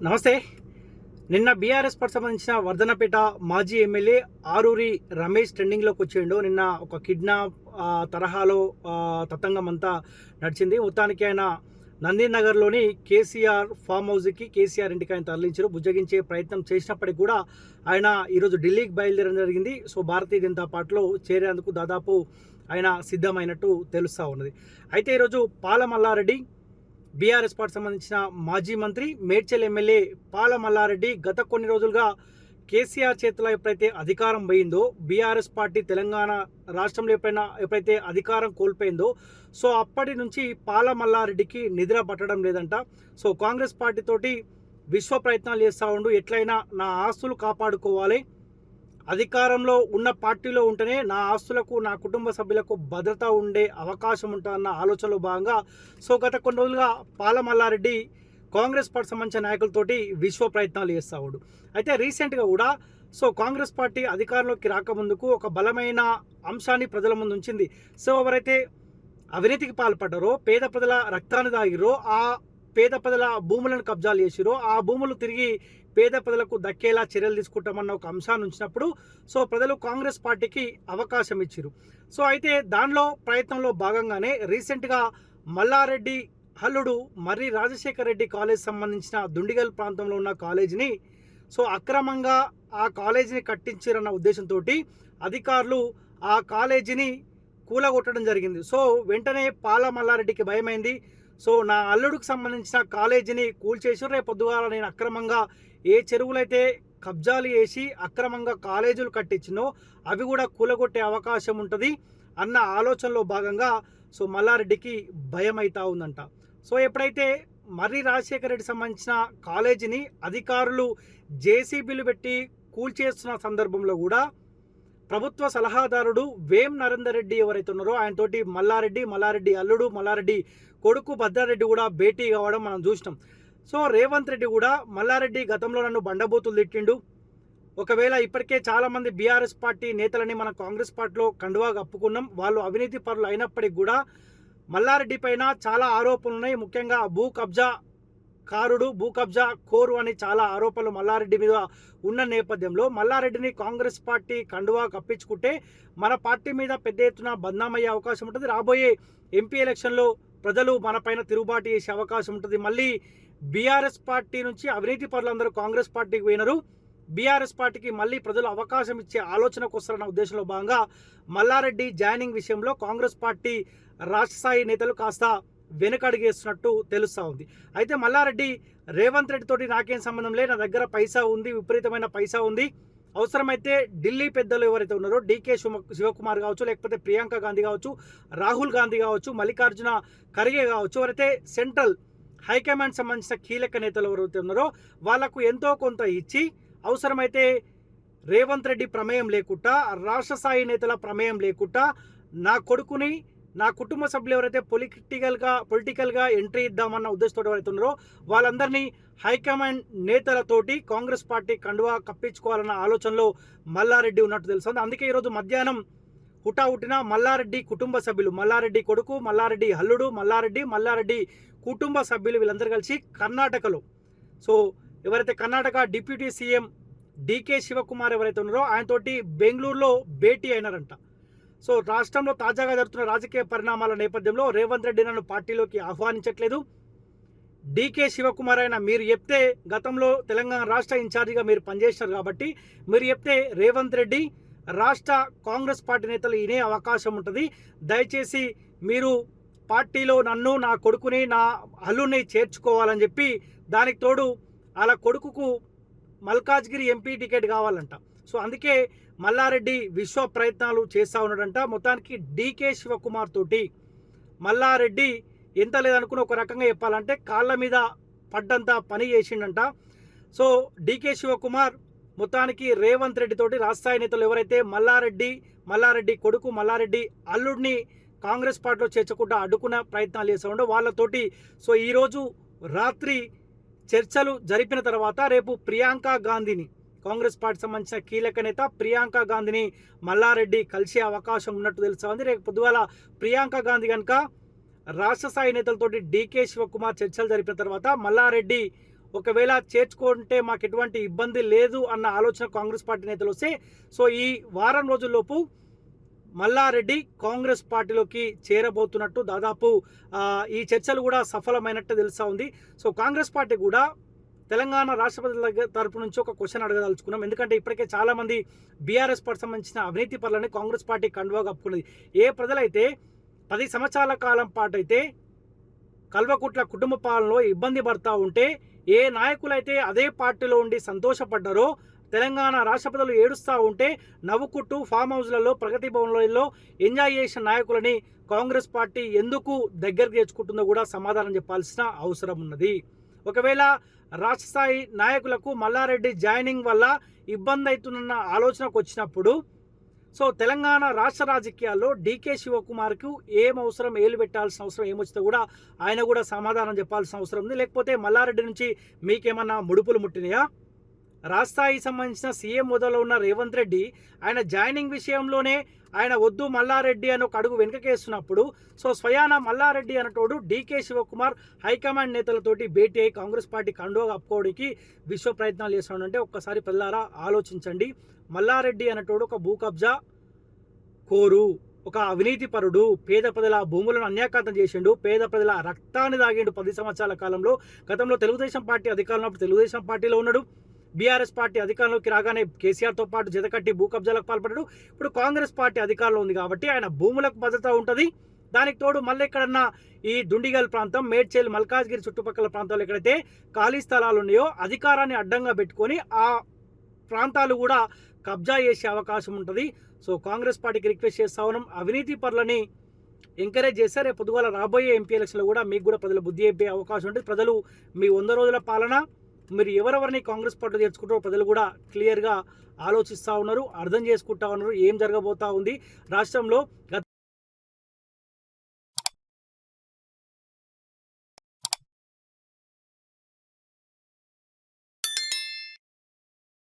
నమస్తే. నిన్న BRS party సంబంధించిన వర్ధనపేట మాజీ ఎమ్మెల్యే ఆరూరి రమేష్ ట్రెండింగ్లోకి వచ్చిండు. నిన్న ఒక కిడ్నాప్ తరహాలో తతంగం అంతా నడిచింది. మొత్తానికి ఆయన నందీనగర్లోని కేసీఆర్ ఫామ్ హౌస్కి కేసీఆర్ ఇంటికి ఆయన తరలించారు. బుజ్జగించే ప్రయత్నం చేసినప్పటికీ కూడా ఆయన ఈరోజు ఢిల్లీకి బయలుదేరడం జరిగింది. సో భారతీయ జనతా పార్టీలో చేరేందుకు దాదాపు ఆయన సిద్ధమైనట్టు తెలుస్తూ ఉన్నది. అయితే ఈరోజు పాల మల్లారెడ్డి బీఆర్ఎస్ పార్టీ సంబంధించిన మాజీ మంత్రి మేడ్చల్ ఎమ్మెల్యే పాల మల్లారెడ్డి గత కొన్ని రోజులుగా కేసీఆర్ చేతిలో ఎప్పుడైతే అధికారం పోయిందో, బీఆర్ఎస్ పార్టీ తెలంగాణ రాష్ట్రంలో ఎప్పుడైతే అధికారం కోల్పోయిందో, సో అప్పటి నుంచి పాల మల్లారెడ్డికి నిద్ర పట్టడం లేదంట. సో కాంగ్రెస్ పార్టీతోటి విశ్వ ప్రయత్నాలు చేస్తూ ఉండు, ఎట్లయినా నా ఆస్తులు కాపాడుకోవాలి, అధికారంలో ఉన్న పార్టీలో ఉంటేనే నా ఆస్తులకు నా కుటుంబ సభ్యులకు భద్రత ఉండే అవకాశం ఉంటుందన్న ఆలోచనలో భాగంగా సో గత కొన్ని రోజులుగా పాల మల్లారెడ్డి కాంగ్రెస్ పార్టీ సంబంధించిన నాయకులతోటి విశ్వ ప్రయత్నాలు చేస్తూ ఉండు. అయితే రీసెంట్గా కూడా సో కాంగ్రెస్ పార్టీ అధికారంలోకి రాకముందుకు ఒక బలమైన అంశాన్ని ప్రజల ముందు ఉంచింది. సో ఎవరైతే అవినీతికి పాల్పడ్డారో, పేద ప్రజల రక్తాన్ని తాగిరో, ఆ పేద ప్రజల భూములను కబ్జాలు చేసిరో, ఆ భూములు తిరిగి పేద ప్రజలకు దక్కేలా చర్యలు తీసుకుంటామన్న ఒక అంశాన్ని ఉంచినప్పుడు సో ప్రజలు కాంగ్రెస్ పార్టీకి అవకాశం ఇచ్చారు. సో అయితే దానిలో ప్రయత్నంలో భాగంగానే రీసెంట్గా మల్లారెడ్డి హల్లుడు మర్రి రాజశేఖర రెడ్డి కాలేజ్ సంబంధించిన దుండిగల్ ప్రాంతంలో ఉన్న కాలేజీని సో అక్రమంగా ఆ కాలేజీని కట్టించారన్న ఉద్దేశంతో అధికారులు ఆ కాలేజీని కూలగొట్టడం జరిగింది. సో వెంటనే పాల మల్లారెడ్డికి భయమైంది. సో నా అల్లుడికి సంబంధించిన కాలేజీని కూల్చేసి రేపు పొద్దుగాల నేను అక్రమంగా ఏ చెరువులైతే కబ్జాలు చేసి అక్రమంగా కాలేజీలు కట్టించినో అవి కూడా కూలగొట్టే అవకాశం ఉంటుంది అన్న ఆలోచనలో భాగంగా సో మల్లారెడ్డికి భయం అవుతా ఉందంట. సో ఎప్పుడైతే మర్రి రాజశేఖర రెడ్డి సంబంధించిన కాలేజీని అధికారులు జేసీబీలు పెట్టి కూల్చేస్తున్న సందర్భంలో కూడా ప్రభుత్వ సలహాదారుడు వేం నరేందర్ రెడ్డి ఎవరైతే ఉన్నారో ఆయనతోటి మల్లారెడ్డి అల్లుడు, మల్లారెడ్డి కొడుకు భద్రారెడ్డి కూడా భేటీ కావడం మనం చూసినాం. సో రేవంత్ రెడ్డి కూడా మల్లారెడ్డి గతంలో నన్ను బండబూతులు తిట్టిండు, ఒకవేళ ఇప్పటికే చాలామంది బీఆర్ఎస్ పార్టీ నేతలని మన కాంగ్రెస్ పార్టీలో కండువా కప్పుకున్నాం, వాళ్ళు అవినీతి పరులు అయినప్పటికీ కూడా మల్లారెడ్డి పైన చాలా ఆరోపణలు ఉన్నాయి. ముఖ్యంగా భూ కబ్జా కోరు అని చాలా ఆరోపణలు మల్లారెడ్డి మీద ఉన్న నేపథ్యంలో మల్లారెడ్డిని కాంగ్రెస్ పార్టీ కండువా కప్పించుకుంటే మన పార్టీ మీద పెద్ద ఎత్తున బద్నామయ్యే అవకాశం ఉంటుంది. రాబోయే ఎంపీ ఎలక్షన్లో ప్రజలు మన పైన తిరుగుబాటు చేసే అవకాశం ఉంటుంది. మళ్ళీ బీఆర్ఎస్ పార్టీ నుంచి అవినీతి పరులందరూ కాంగ్రెస్ పార్టీకి పోయినారు, బీఆర్ఎస్ పార్టీకి మళ్ళీ ప్రజలు అవకాశం ఇచ్చే ఆలోచనకు వస్తారన్న ఉద్దేశంలో భాగంగా మల్లారెడ్డి జాయినింగ్ విషయంలో కాంగ్రెస్ పార్టీ రాష్ట్ర స్థాయి నేతలు కాస్త వెనుకడుగేస్తున్నట్టు తెలుస్తూ ఉంది. అయితే మల్లారెడ్డి రేవంత్ రెడ్డి తోటి నాకేం సంబంధం లేదు, నా దగ్గర పైసా ఉంది, విపరీతమైన పైసా ఉంది, అవసరమైతే ఢిల్లీ పెద్దలు ఎవరైతే ఉన్నారో డీకే శివకుమార్ కావచ్చు, లేకపోతే ప్రియాంక గాంధీ కావచ్చు, రాహుల్ గాంధీ కావచ్చు, మల్లికార్జున ఖర్గే కావచ్చు, ఎవరైతే సెంట్రల్ హైకమాండ్ సంబంధించిన కీలక నేతలు ఎవరైతే ఉన్నారో వాళ్ళకు ఎంతో కొంత ఇచ్చి అవసరమైతే రేవంత్ రెడ్డి ప్రమేయం లేకుండా, రాష్ట్ర స్థాయి నేతల ప్రమేయం లేకుండా నా కొడుకుని, నా కుటుంబ సభ్యులు ఎవరైతే పొలిటికల్గా ఎంట్రీ ఇద్దామన్న ఉద్దేశంతో ఎవరైతే ఉన్నారో వాళ్ళందరినీ హైకమాండ్ నేతలతోటి కాంగ్రెస్ పార్టీ కండువా కప్పించుకోవాలన్న ఆలోచనలో మల్లారెడ్డి ఉన్నట్టు తెలుస్తుంది. అందుకే ఈరోజు మధ్యాహ్నం హుటాహుటిన మల్లారెడ్డి కుటుంబ సభ్యులు, మల్లారెడ్డి కొడుకు, మల్లారెడ్డి హల్లుడు, మల్లారెడ్డి కుటుంబ సభ్యులు వీళ్ళందరూ కలిసి కర్ణాటకలో సో ఎవరైతే Karnataka deputy CM DK Shivakumar ఎవరైతే ఉన్నారో ఆయనతోటి బెంగళూరులో భేటీ అయినారంట. సో రాష్ట్రంలో తాజాగా జరుగుతున్న రాజకీయ పరిణామాల నేపథ్యంలో రేవంత్ రెడ్డి నన్ను పార్టీలోకి ఆహ్వానించట్లేదు, డీకే శివకుమార్ అయినా మీరు చెప్తే గతంలో తెలంగాణ రాష్ట్ర ఇన్ఛార్జిగా మీరు పనిచేశారు కాబట్టి మీరు చెప్తే రేవంత్ రెడ్డి రాష్ట్ర కాంగ్రెస్ పార్టీ నేతలు ఇనే అవకాశం ఉంటుంది, దయచేసి మీరు పార్టీలో నన్ను, నా కొడుకుని, నా అల్లుని చేర్చుకోవాలని చెప్పి దానికి తోడు అలా కొడుకుకు మల్కాజ్గిరి ఎంపీ టికెట్ కావాలంట. సో అందుకే మల్లారెడ్డి విశ్వ ప్రయత్నాలు చేస్తూ ఉన్నాడంట. మొత్తానికి డీకే శివకుమార్ తోటి మల్లారెడ్డి ఎంత లేదనుకుని ఒక రకంగా చెప్పాలంటే కాళ్ళ మీద పడ్డంత పని చేసిండంట. సో డీకే శివకుమార్ మొత్తానికి రేవంత్ రెడ్డి తోటి రాష్ట్రాయి నేతలు ఎవరైతే మల్లారెడ్డి కొడుకు, మల్లారెడ్డి అల్లుడిని కాంగ్రెస్ పార్టీలో చేర్చకుండా అడ్డుకునే ప్రయత్నాలు చేస్తూ ఉండో వాళ్ళతోటి సో ఈరోజు రాత్రి చర్చలు జరిపిన తర్వాత రేపు ప్రియాంక గాంధీని, కాంగ్రెస్ పార్టీ సంబంధించిన కీలక నేత ప్రియాంక గాంధీని మల్లారెడ్డి కలిసే అవకాశం ఉన్నట్టు తెలుస్తూ ఉంది. రేపు పొద్దుగాల ప్రియాంక గాంధీ కనుక రాష్ట్ర స్థాయి నేతలతోటి డీకే శివకుమార్ చర్చలు జరిపిన తర్వాత మల్లారెడ్డి ఒకవేళ చేర్చుకుంటే మాకు ఎటువంటి ఇబ్బంది లేదు అన్న ఆలోచన కాంగ్రెస్ పార్టీ నేతలు వస్తే సో ఈ వారం రోజుల్లోపు మల్లారెడ్డి కాంగ్రెస్ పార్టీలోకి చేరబోతున్నట్టు దాదాపు ఈ చర్చలు కూడా సఫలమైనట్టు తెలుస్తూ ఉంది. సో కాంగ్రెస్ పార్టీ కూడా తెలంగాణ రాష్ట్రపతి తరపు నుంచి ఒక క్వశ్చన్ అడగదలుచుకున్నాం. ఎందుకంటే ఇప్పటికే చాలామంది బీఆర్ఎస్ పార్టీ సంబంధించిన అవినీతి పనులని కాంగ్రెస్ పార్టీ కండువా కప్పుకున్నది. ఏ ప్రజలైతే 10 సంవత్సరాల కాలం పాటు అయితే కల్వకుట్ల కుటుంబ పాలనలో ఇబ్బంది పడతా ఉంటే, ఏ నాయకులైతే అదే పార్టీలో ఉండి సంతోషపడ్డారో, తెలంగాణ రాష్ట్రపతులు ఏడుస్తూ ఉంటే నవ్వుకుంటూ ఫామ్ హౌస్లలో ప్రగతి భవన్లలో ఎంజాయ్ చేసిన నాయకులని కాంగ్రెస్ పార్టీ ఎందుకు దగ్గరికి తెచ్చుకుంటుందో కూడా సమాధానం చెప్పాల్సిన అవసరం ఉన్నది. ఒకవేళ రాష్ట్ర స్థాయి నాయకులకు మల్లారెడ్డి జాయినింగ్ వల్ల ఇబ్బంది అవుతున్న ఆలోచనకు వచ్చినప్పుడు సో తెలంగాణ రాష్ట్ర రాజకీయాల్లో డీకే శివకుమార్కు ఏం అవసరం, ఏలు పెట్టాల్సిన అవసరం ఏమొచ్చినా కూడా ఆయన కూడా సమాధానం చెప్పాల్సిన అవసరం ఉంది. లేకపోతే మల్లారెడ్డి నుంచి మీకేమన్నా ముడుపులు ముట్టినాయా? రాష్ట్రానికి సంబంధించిన సీఎం హోదాలో ఉన్న రేవంత్ రెడ్డి ఆయన జాయినింగ్ విషయంలోనే ఆయన వద్దు మల్లారెడ్డి అని ఒక అడుగు వెనుకకేస్తున్నప్పుడు సో స్వయాన మల్లారెడ్డి అనటోడు డీకే శివకుమార్ హైకమాండ్ నేతలతోటి భేటీ అయి కాంగ్రెస్ పార్టీ కండువా కప్పుకోవడానికి విశ్వ ప్రయత్నాలు చేస్తున్నాడంటే ఒక్కసారి పిల్లారా ఆలోచించండి. మల్లారెడ్డి అనటోడు ఒక భూ కబ్జా కోరు, ఒక అవినీతి పరుడు, పేద ప్రజల భూములను అన్యాక్రాంతం చేసిండు, పేద ప్రజల రక్తాన్ని దాగిండు 10 సంవత్సరాల కాలంలో. గతంలో తెలుగుదేశం పార్టీ అధికారంలో తెలుగుదేశం పార్టీలో ఉన్నాడు. బీఆర్ఎస్ పార్టీ అధికారంలోకి రాగానే కేసీఆర్తో పాటు జతకట్టి భూ కబ్జాలకు పాల్పడ్డాడు. ఇప్పుడు కాంగ్రెస్ పార్టీ అధికారంలో ఉంది కాబట్టి ఆయన భూములకు భద్రత ఉంటుంది. దానికి తోడు మళ్ళీ ఎక్కడన్నా ఈ దుండిగల్ ప్రాంతం, మేడ్చల్, మల్కాజ్గిరి చుట్టుపక్కల ప్రాంతాలు ఎక్కడైతే ఖాళీ స్థలాలు ఉన్నాయో అధికారాన్ని అడ్డంగా పెట్టుకొని ఆ ప్రాంతాలు కూడా కబ్జా చేసే అవకాశం ఉంటుంది. సో కాంగ్రెస్ పార్టీకి రిక్వెస్ట్ చేస్తా ఉన్నాం, అవినీతి పరులని ఎంకరేజ్ చేస్తే రేపు పొద్దుగాల రాబోయే ఎంపీ ఎలక్షన్లో కూడా మీకు కూడా ప్రజలు బుద్ధి చెప్పే అవకాశం ఉంటుంది. ప్రజలు మీ 100 రోజుల పాలన మీరు ఎవరెవరిని కాంగ్రెస్ పార్టీ చేర్చుకుంటారో ప్రజలు కూడా క్లియర్గా ఆలోచిస్తూ ఉన్నారు, అర్థం చేసుకుంటా ఉన్నారు ఏం జరగబోతా ఉంది రాష్ట్రంలో.